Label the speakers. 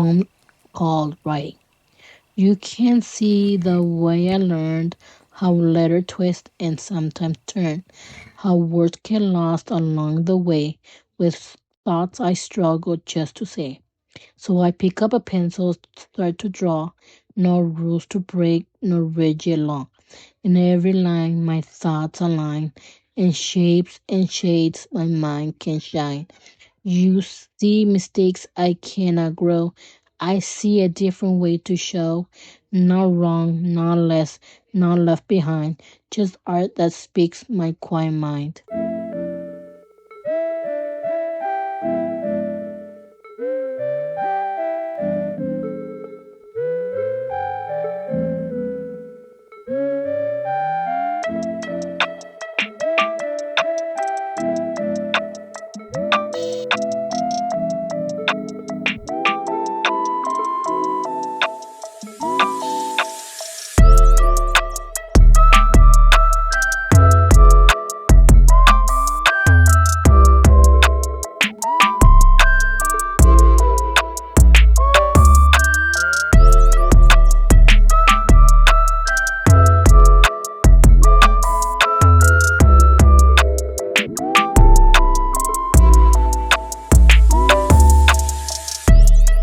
Speaker 1: form called writing. You can see the way I learned how letter twist and sometimes turn, how words get lost along the way with thoughts I struggle just to say. So I pick up a pencil, start to draw, no rules to break, no rigid law. In every line, my thoughts align, in shapes and shades, my mind can shine. You see mistakes I cannot grow. I see a different way to show. Not wrong, not less, not left behind. Just art that speaks my quiet mind.